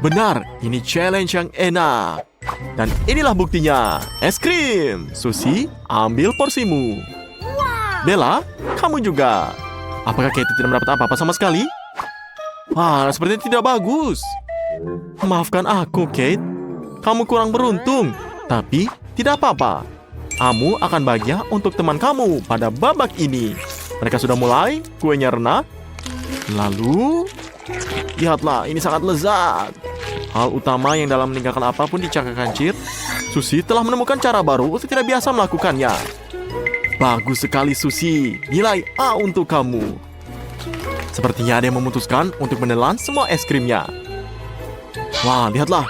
Benar, ini challenge yang enak. Dan inilah buktinya. Es krim. Susi, ambil porsimu. Bella, kamu juga. Apakah Katie tidak mendapat apa-apa sama sekali? Wah, sepertinya tidak bagus. Maafkan aku, Kate. Kamu kurang beruntung. Tapi, tidak apa-apa. Kamu akan bahagia untuk teman kamu pada babak ini. Mereka sudah mulai, kuenya renah. Lalu, lihatlah, ini sangat lezat. Hal utama yang dalam meninggalkan apapun dicangkangkan Cheat, Susi telah menemukan cara baru untuk tidak biasa melakukannya. Bagus sekali, Susi. Nilai A untuk kamu. Sepertinya ada yang memutuskan untuk menelan semua es krimnya. Wah, lihatlah.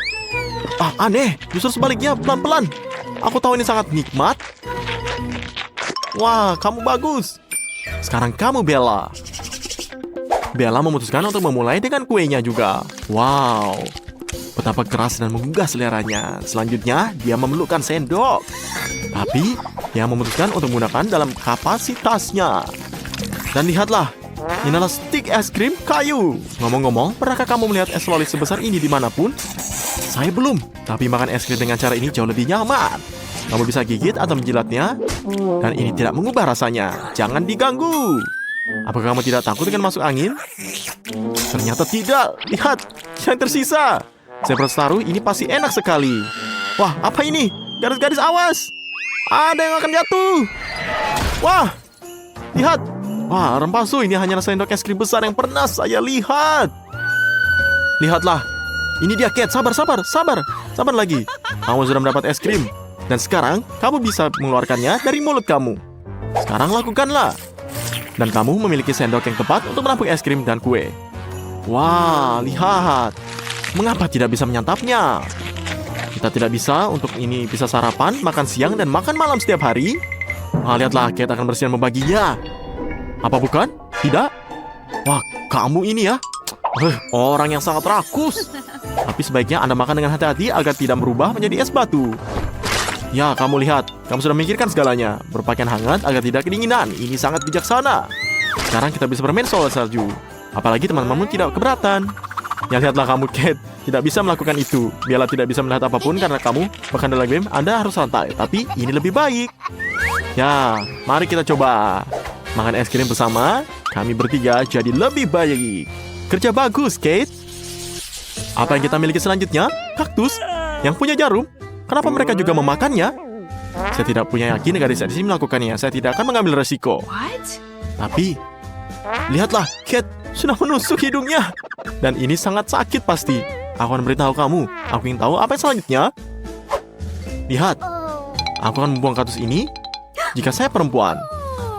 Aneh. Justru sebaliknya, pelan-pelan. Aku tahu ini sangat nikmat. Wah, kamu bagus. Sekarang kamu, Bella. Bella memutuskan untuk memulai dengan kuenya juga. Wow. Betapa keras dan menggugah seleranya. Selanjutnya, dia memerlukan sendok. Tapi, dia memutuskan untuk menggunakan dalam kapasitasnya. Dan lihatlah, ini adalah stik es krim kayu. Ngomong-ngomong, pernahkah kamu melihat es loli sebesar ini dimanapun? Saya belum, tapi makan es krim dengan cara ini jauh lebih nyaman. Kamu bisa gigit atau menjilatnya, dan ini tidak mengubah rasanya. Jangan diganggu. Apakah kamu tidak takut dengan masuk angin? Ternyata tidak. Lihat, yang tersisa. Saya bertaruh ini pasti enak sekali. Wah, apa ini? Garis-garis awas. Ada yang akan jatuh. Wah, lihat. Wah, rempasu, ini hanya sendok es krim besar yang pernah saya lihat. Lihatlah. Ini dia, Kate. Sabar lagi. Kamu sudah mendapat es krim. Dan sekarang, kamu bisa mengeluarkannya dari mulut kamu. Sekarang lakukanlah. Dan kamu memiliki sendok yang tepat untuk menampung es krim dan kue. Wah, lihat. Mengapa tidak bisa menyantapnya? Kita tidak bisa untuk ini bisa sarapan, makan siang, dan makan malam setiap hari. Nah, lihatlah, Kate akan bersihin membaginya. Apa bukan? Tidak? Wah, kamu ini ya. Orang yang sangat rakus. Tapi sebaiknya Anda makan dengan hati-hati agar tidak berubah menjadi es batu. Ya, kamu lihat. Kamu sudah memikirkan segalanya. Berpakaian hangat agar tidak kedinginan. Ini sangat bijaksana. Sekarang kita bisa bermain soal salju. Apalagi teman-temanmu tidak keberatan. Ya, lihatlah kamu, Kate. Tidak bisa melakukan itu. Bella tidak bisa melihat apapun karena kamu bahkan dalam game Anda harus santai. Tapi ini lebih baik. Ya, mari kita coba. Makan es krim bersama. Kami bertiga jadi lebih baik. Kerja bagus, Kate. Apa yang kita miliki selanjutnya? Kaktus yang punya jarum. Kenapa mereka juga memakannya? Saya tidak punya yakin gadis di sini melakukannya. Saya tidak akan mengambil resiko. Tapi, lihatlah, Kate sudah menusuk hidungnya. Dan ini sangat sakit pasti. Aku akan beritahu kamu. Aku ingin tahu apa yang selanjutnya. Lihat. Aku akan membuang kaktus ini jika saya perempuan.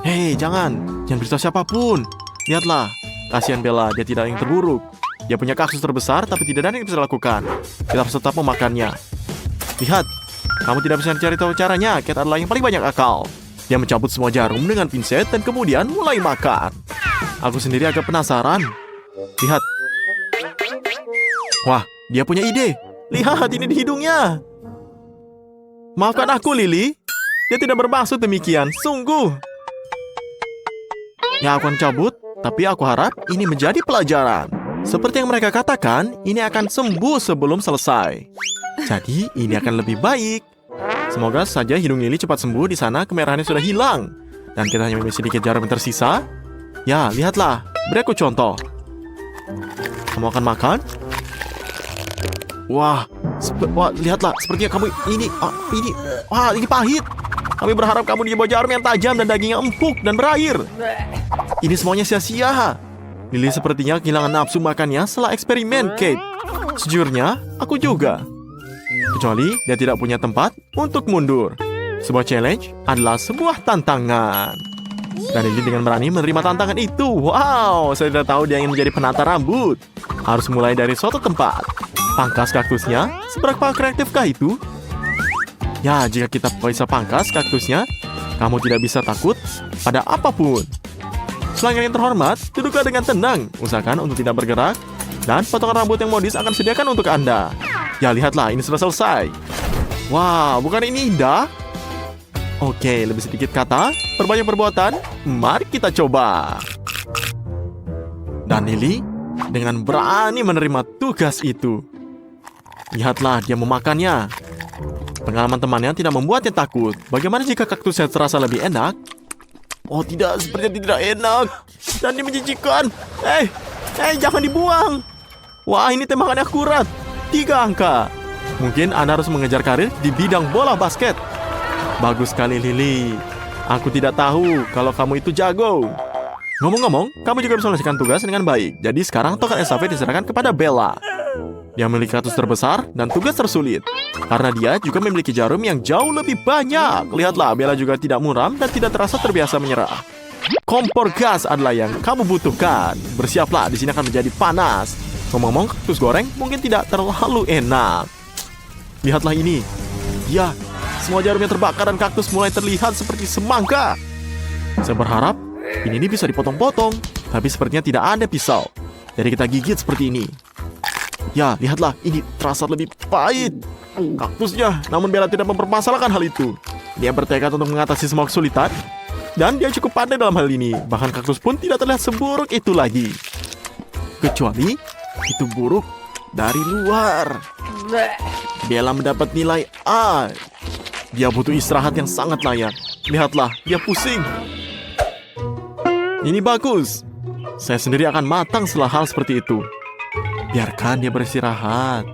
Hei, jangan beritahu siapapun. Lihatlah. Kasihan Bella, dia tidak yang terburuk. Dia punya kaktus terbesar, tapi tidak ada yang bisa lakukan. Kita harus tetap memakannya. Lihat, kamu tidak bisa cari tahu caranya. Kate adalah yang paling banyak akal. Dia mencabut semua jarum dengan pinset dan kemudian mulai makan. Aku sendiri agak penasaran. Lihat. Wah, dia punya ide. Lihat, ini di hidungnya. Maafkan aku, Lily. Dia tidak bermaksud demikian. Sungguh. Ya, aku akan cabut. Tapi aku harap ini menjadi pelajaran. Seperti yang mereka katakan, ini akan sembuh sebelum selesai. Jadi, ini akan lebih baik. Semoga saja hidung Lily cepat sembuh. Di sana kemerahannya sudah hilang. Dan kita hanya memiliki sedikit jarum yang tersisa. Ya, lihatlah. Beri aku contoh. Kamu akan makan? Wah, lihatlah. Sepertinya kamu ini. Wah, ini pahit. Kami berharap kamu dibawa jarum yang tajam dan dagingnya empuk dan berair. Ini semuanya sia-sia. Lily sepertinya kehilangan nafsu makannya setelah eksperimen, Kate. Sejujurnya, aku juga. Kecuali dia tidak punya tempat untuk mundur. Sebuah challenge adalah sebuah tantangan. Dan Lily dengan berani menerima tantangan itu. Wow, saya tidak tahu dia ingin menjadi penata rambut. Harus mulai dari suatu tempat. Pangkas kaktusnya, seberapa kreatifkah itu? Ya, jika kita bisa pangkas kaktusnya, kamu tidak bisa takut pada apapun. Pelanggan yang terhormat, duduklah dengan tenang. Usahakan untuk tidak bergerak. Dan potongan rambut yang modis akan disediakan untuk Anda. Ya, lihatlah, ini sudah selesai. Wow, bukan ini indah? Oke, lebih sedikit kata, perbanyak perbuatan. Mari kita coba. Dan Lily dengan berani menerima tugas itu. Lihatlah, dia memakannya. Pengalaman temannya tidak membuatnya takut. Bagaimana jika kaktusnya terasa lebih enak? Oh tidak, sepertinya tidak enak. Dan ini menjijikan. Jangan dibuang. Wah, ini tembakannya akurat. 3 angka. Mungkin Anda harus mengejar karir di bidang bola basket. Bagus sekali, Lily. Aku tidak tahu kalau kamu itu jago. Ngomong-ngomong, kamu juga bisa menyelesaikan tugas dengan baik. Jadi sekarang tongkat estafet diserahkan kepada Bella. Dia memiliki kaktus terbesar dan tugas tersulit. Karena dia juga memiliki jarum yang jauh lebih banyak. Lihatlah, Bella juga tidak muram dan tidak terasa terbiasa menyerah. Kompor gas adalah yang kamu butuhkan. Bersiaplah, di sini akan menjadi panas. Ngomong-ngomong, kaktus goreng mungkin tidak terlalu enak. Lihatlah ini. Ya, semua jarumnya terbakar dan kaktus mulai terlihat seperti semangka. Saya berharap ini bisa dipotong-potong, tapi sepertinya tidak ada pisau. Jadi kita gigit seperti ini. Ya, lihatlah, ini terasa lebih pahit. Kaktusnya, namun Bella tidak mempermasalahkan hal itu. Dia bertekad untuk mengatasi semua kesulitan, dan dia cukup pandai dalam hal ini. Bahkan kaktus pun tidak terlihat seburuk itu lagi. Kecuali, itu buruk dari luar. Bella mendapat nilai A. Dia butuh istirahat yang sangat layak. Lihatlah, dia pusing. Ini bagus. Saya sendiri akan matang setelah hal seperti itu. Biarkan dia beristirahat.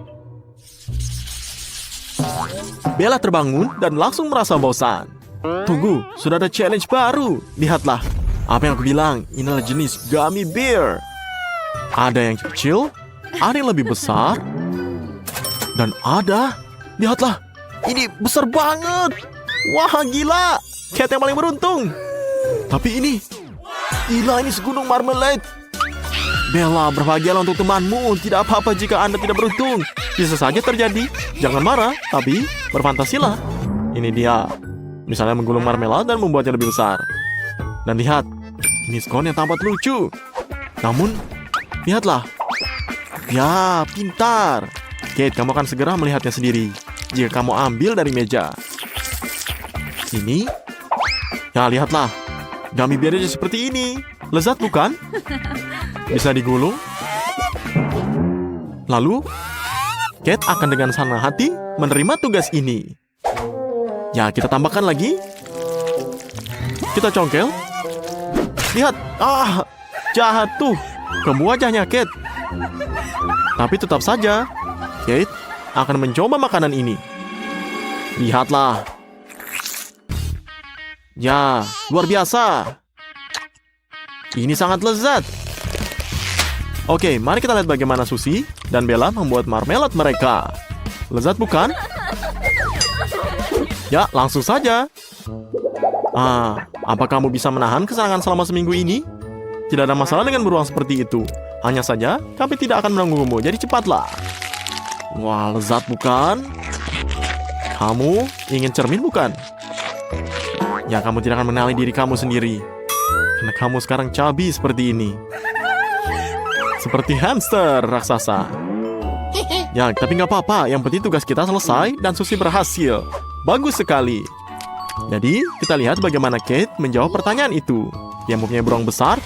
Bella terbangun dan langsung merasa bosan. Tunggu, sudah ada challenge baru. Lihatlah, apa yang aku bilang, inilah jenis gummy bear. Ada yang kecil, ada yang lebih besar, dan ada, lihatlah, ini besar banget. Wah, gila, Cat yang paling beruntung. Tapi ini, gila, ini segunung marmalade. Bella, berbahagialah untuk temanmu. Tidak apa-apa jika Anda tidak beruntung. Bisa saja terjadi. Jangan marah, tapi berfantasilah. Ini dia. Misalnya menggulung marmelade dan membuatnya lebih besar. Dan lihat, ini skon yang tampak lucu. Namun, lihatlah. Ya, pintar. Kate, kamu akan segera melihatnya sendiri jika kamu ambil dari meja. Ini. Ya, lihatlah. Gummy bear-nya seperti ini. Lezat bukan? Bisa digulung. Lalu, Kate akan dengan senang hati menerima tugas ini. Ya, kita tambahkan lagi. Kita congkel. Lihat, jatuh ke wajahnya Kate. Tapi tetap saja, Kate akan mencoba makanan ini. Lihatlah. Ya, luar biasa. Ini sangat lezat. Oke, mari kita lihat bagaimana Susie dan Bella membuat marmelade mereka. Lezat bukan? Ya, langsung saja. Apa kamu bisa menahan kesenangan selama seminggu ini? Tidak ada masalah dengan beruang seperti itu. Hanya saja, kami tidak akan mengganggumu, jadi cepatlah. Wah, lezat bukan? Kamu ingin cermin bukan? Ya, kamu tidak akan mengenali diri kamu sendiri. Karena kamu sekarang cabi seperti ini. Seperti hamster raksasa. Ya, tapi nggak apa-apa. Yang penting tugas kita selesai dan Susie berhasil. Bagus sekali. Jadi, kita lihat bagaimana Kate menjawab pertanyaan itu. Dia mempunyai beruang besar.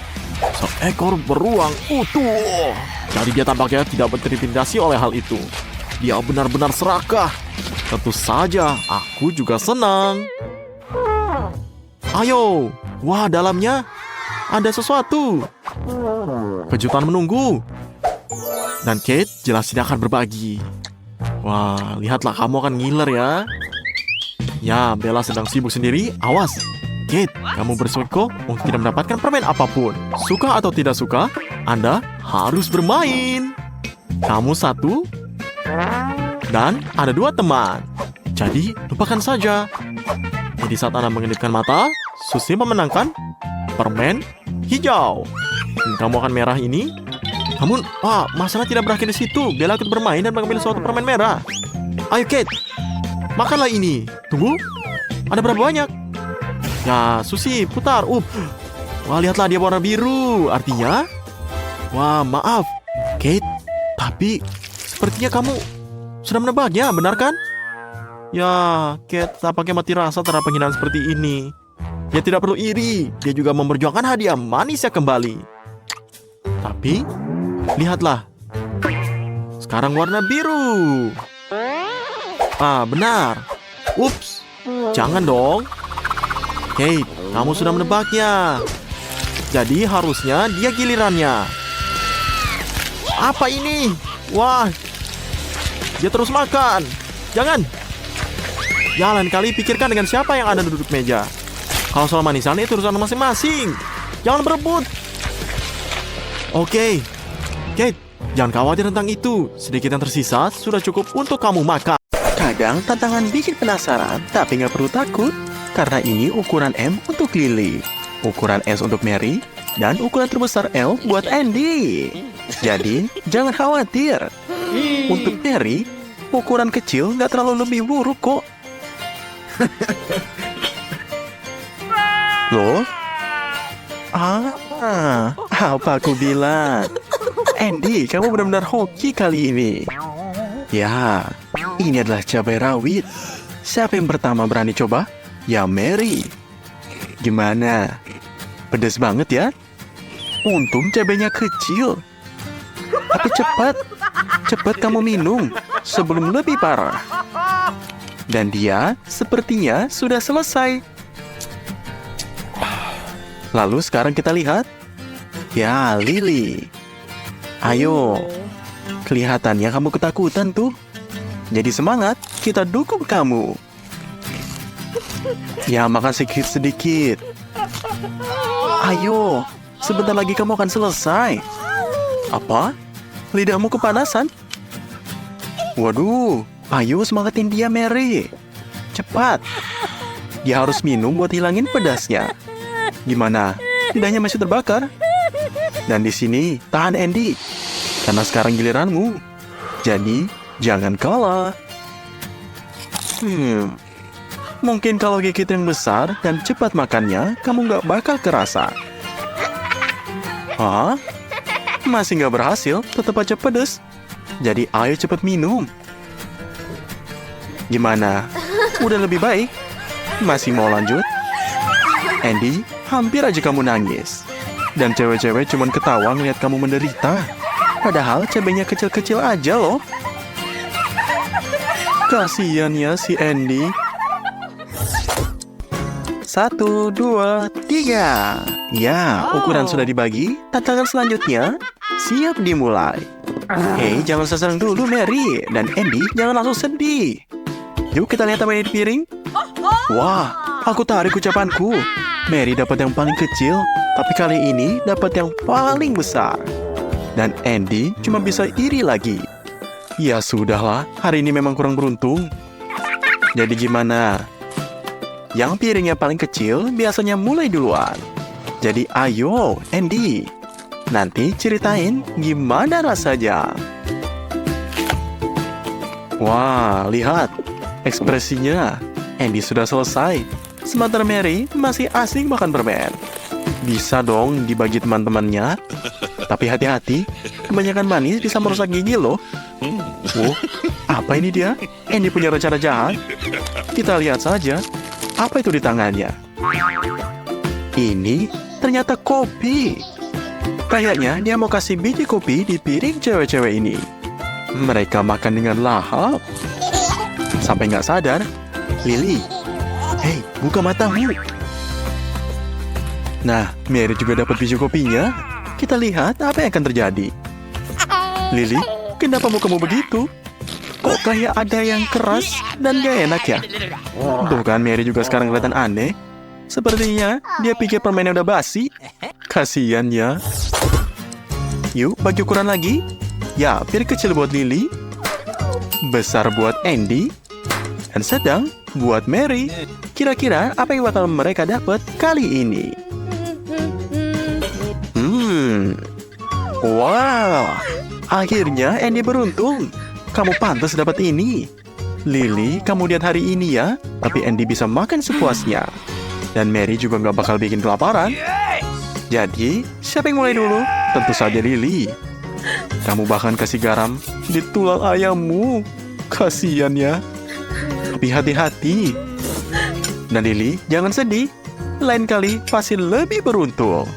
Seekor beruang utuh. Jadi dia tampaknya tidak terintimidasi oleh hal itu. Dia benar-benar serakah. Tentu saja, aku juga senang. Ayo. Wah, dalamnya ada sesuatu. Kejutan menunggu. Dan Kate jelas tidak akan berbagi. Wah, lihatlah, kamu akan ngiler ya. Ya, Bella sedang sibuk sendiri. Awas, Kate, kamu bersiko untuk tidak mendapatkan permen apapun. Suka atau tidak suka, Anda harus bermain. Kamu satu, dan ada 2 teman. Jadi, lupakan saja. Jadi saat Anda mengedipkan mata, Susie memenangkan permen hijau. Dan kamu akan merah ini. Namun, masalah tidak berakhir di situ. Bella ikut bermain dan mengambil suatu permen merah. Ayo Kate, makanlah ini. Tunggu, ada berapa banyak? Ya, Susie, putar. Wah, lihatlah dia warna biru. Artinya, wah, maaf, Kate. Tapi, sepertinya kamu sudah menebaknya, benar kan? Ya, Kate tampaknya mati rasa terhadap penghinaan seperti ini. Dia tidak perlu iri. Dia juga memperjuangkan hadiah manisnya kembali. Tapi, lihatlah. Sekarang warna biru. Ah, benar. Ups, jangan dong. Kate, kamu sudah menebaknya. Jadi harusnya dia gilirannya. Apa ini? Wah, dia terus makan. Jangan. Ya lain kali pikirkan dengan siapa yang ada duduk meja. Kalau soal manisan itu urusan masing-masing. Jangan berebut. Oke. Kate, jangan khawatir tentang itu. Sedikit yang tersisa sudah cukup untuk kamu makan. Kadang tantangan bikin penasaran, tapi nggak perlu takut. Karena ini ukuran M untuk Lily, ukuran S untuk Mary, dan ukuran terbesar L buat Andy. Jadi, jangan khawatir. Untuk Mary, ukuran kecil nggak terlalu lebih buruk kok. Loh? Apa aku bilang? Andy, kamu benar-benar hoki kali ini. Ya, ini adalah cabai rawit. Siapa yang pertama berani coba? Ya, Mary. Gimana? Pedas banget ya? Untung cabainya kecil. Tapi cepat kamu minum sebelum lebih parah. Dan dia sepertinya sudah selesai. Lalu sekarang kita lihat. Ya, Lily. Ayo. Kelihatannya kamu ketakutan tuh. Jadi semangat, kita dukung kamu. Ya, makan sedikit-sedikit. Ayo, sebentar lagi kamu akan selesai. Apa? Lidahmu kepanasan? Waduh, ayo semangatin dia, Mary. Cepat. Dia harus minum buat hilangin pedasnya. Gimana? Lidahnya masih terbakar? Dan di sini, tahan Andy. Karena sekarang giliranmu. Jadi, jangan kalah. Mungkin kalau gigit yang besar dan cepat makannya, kamu nggak bakal kerasa. Hah? Masih nggak berhasil, tetap aja pedes. Jadi ayo cepat minum. Gimana? Udah lebih baik? Masih mau lanjut? Andy, hampir aja kamu nangis. Dan cewek-cewek cuman ketawa ngeliat kamu menderita. Padahal cabenya kecil-kecil aja loh. Kasian ya si Andy. 1, 2, 3. Ya, ukuran sudah dibagi. Tantangan selanjutnya siap dimulai. Hei, jangan sesering dulu Mary. Dan Andy, jangan langsung sedih. Yuk kita lihat apa yang di piring. Wah, aku tarik ucapanku. Mary dapat yang paling kecil, tapi kali ini dapat yang paling besar. Dan Andy cuma bisa iri lagi. Ya sudahlah, hari ini memang kurang beruntung. Jadi gimana? Yang piringnya paling kecil biasanya mulai duluan. Jadi ayo, Andy. Nanti ceritain gimana rasanya. Wah, lihat. Ekspresinya. Andy sudah selesai. Sementara Mary masih asing makan permen. Bisa dong dibagi teman-temannya. Tapi hati-hati, kebanyakan manis bisa merusak gigi loh. Apa ini dia? Andy punya rencana jahat? Kita lihat saja. Apa itu di tangannya? Ini ternyata kopi. Kayaknya dia mau kasih biji kopi di piring cewek-cewek ini. Mereka makan dengan lahap. Sampai nggak sadar. Lily, hei, buka matamu. Nah, Mary juga dapat biji kopinya. Kita lihat apa yang akan terjadi. Lily, kenapa mukamu begitu? Kok kayak ada yang keras dan gak enak ya? Tuh kan, Mary juga sekarang kelihatan aneh. Sepertinya dia pikir permennya udah basi. Kasian ya. Yuk, bagi ukuran lagi. Ya, piring kecil buat Lily. Besar buat Andy. Dan sedang buat Mary. Kira-kira apa yang bakal mereka dapat kali ini? Wow, akhirnya Andy beruntung. Kamu pantas dapat ini. Lily, kamu lihat hari ini ya. Tapi Andy bisa makan sepuasnya. Dan Mary juga nggak bakal bikin kelaparan. Jadi, siapa yang mulai dulu? Tentu saja Lily. Kamu bahkan kasih garam di tulang ayammu. Kasian ya. Tapi hati-hati. Dan Lily, jangan sedih. Lain kali pasti lebih beruntung.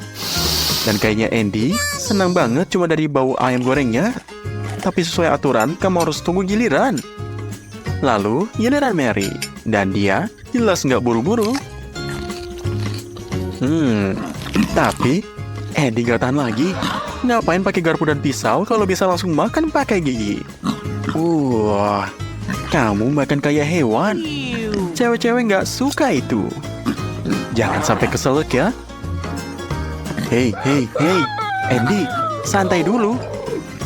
Dan kayaknya Andy senang banget cuma dari bau ayam gorengnya. Tapi sesuai aturan, kamu harus tunggu giliran. Lalu, giliran Mary. Dan dia jelas nggak buru-buru. Tapi Andy nggak tahan lagi. Ngapain pakai garpu dan pisau kalau bisa langsung makan pakai gigi? Kamu makan kayak hewan. Cewek-cewek nggak suka itu. Jangan sampai keselak ya. Hey, Andy, santai dulu.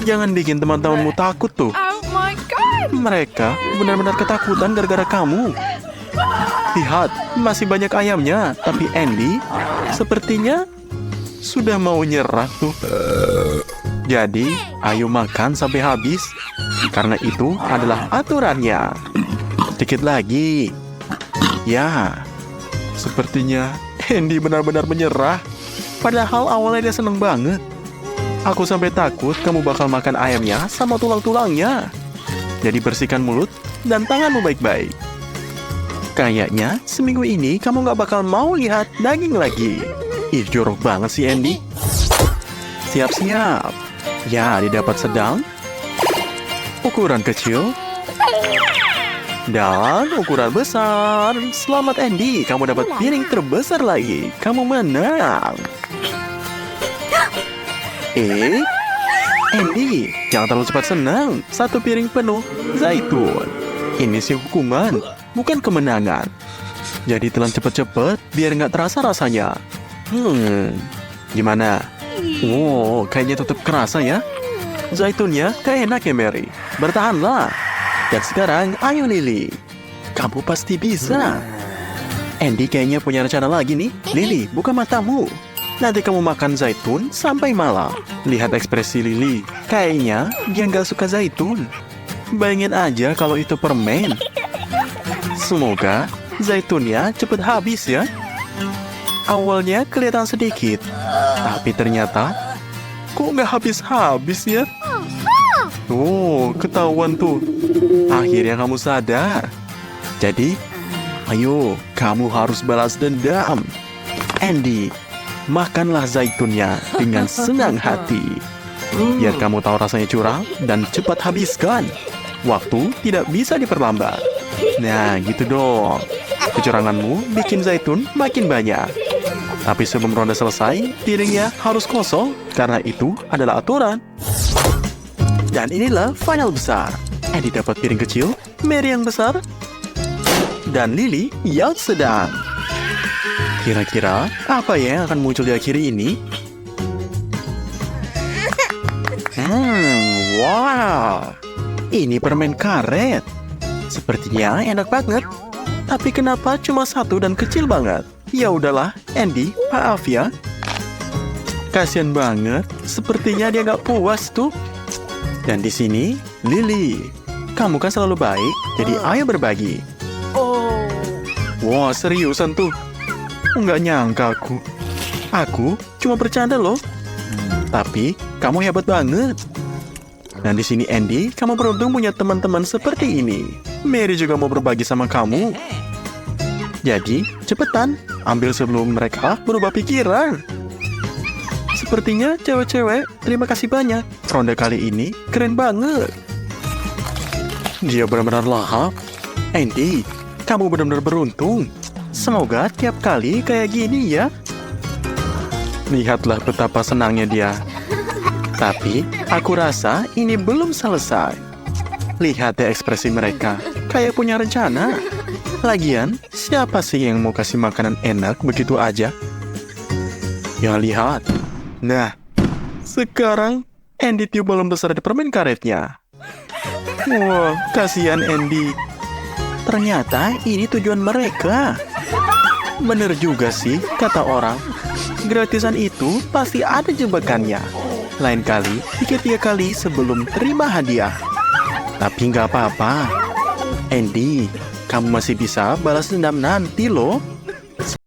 Jangan bikin teman-temanmu takut tuh. Oh my god! Mereka benar-benar ketakutan gara-gara kamu. Lihat, masih banyak ayamnya. Tapi Andy sepertinya sudah mau nyerah tuh. Jadi, ayo makan sampai habis. Karena itu adalah aturannya. Sedikit lagi. Ya, sepertinya Andy benar-benar menyerah. Padahal awalnya dia seneng banget. Aku sampai takut kamu bakal makan ayamnya sama tulang-tulangnya. Jadi bersihkan mulut dan tanganmu baik-baik. Kayaknya seminggu ini kamu gak bakal mau lihat daging lagi. Ih, jorok banget sih Andy. Siap-siap. Ya, didapat sedang, ukuran kecil, dan ukuran besar. Selamat Andy, kamu dapat piring terbesar lagi. Kamu menang. Andy, jangan terlalu cepat senang. Satu piring penuh zaitun. Ini sih hukuman, bukan kemenangan. Jadi telan cepet-cepet biar nggak terasa rasanya. Gimana? Kayaknya tetap kerasa ya. Zaitunnya kayak enak ya Mary. Bertahanlah. Dan sekarang ayo Lily. Kamu pasti bisa. Andy kayaknya punya rencana lagi nih. Lily, buka matamu. Nanti kamu makan zaitun sampai malam. Lihat ekspresi Lily. Kayaknya dia nggak suka zaitun. Bayangin aja kalau itu permen. Semoga zaitunnya cepet habis ya. Awalnya kelihatan sedikit. Tapi ternyata kok nggak habis-habis ya? Ketahuan tuh. Akhirnya kamu sadar. Jadi, ayo, kamu harus balas dendam. Andy, makanlah zaitunnya dengan senang hati. Biar kamu tahu rasanya curang dan cepat habiskan. Waktu tidak bisa diperlambat. Nah, gitu dong. Kecuranganmu bikin zaitun makin banyak. Tapi sebelum ronde selesai, piringnya harus kosong karena itu adalah aturan. Dan inilah final besar. Andy dapat piring kecil, Mary yang besar, dan Lily yang sedang. Kira-kira apa ya yang akan muncul di akhir ini? Wow, ini permen karet. Sepertinya enak banget. Tapi kenapa cuma satu dan kecil banget? Ya udahlah, Andy, maaf ya. Kasian banget, sepertinya dia nggak puas tuh. Dan di sini, Lily, kamu kan selalu baik, jadi ayo berbagi. Wah, seriusan tuh. Nggak nyangka aku. Aku cuma bercanda loh. Tapi kamu hebat banget. Dan di sini Andy, kamu beruntung punya teman-teman seperti ini. Mary juga mau berbagi sama kamu. Jadi, cepetan, ambil sebelum mereka berubah pikiran. Sepertinya cewek-cewek, terima kasih banyak. Ronde kali ini keren banget. Dia benar-benar lahap. Andy, kamu benar-benar beruntung. Semoga tiap kali kayak gini ya. Lihatlah betapa senangnya dia. Tapi, aku rasa ini belum selesai. Lihat deh ekspresi mereka, kayak punya rencana. Lagian, siapa sih yang mau kasih makanan enak begitu aja? Ya lihat. Nah, sekarang Andy tiup balon besar di permen karetnya. Wah, kasihan Andy. Ternyata ini tujuan mereka. Bener juga sih, kata orang. Gratisan itu pasti ada jebakannya. Lain kali, pikir 3 kali sebelum terima hadiah. Tapi nggak apa-apa. Andy, kamu masih bisa balas dendam nanti loh.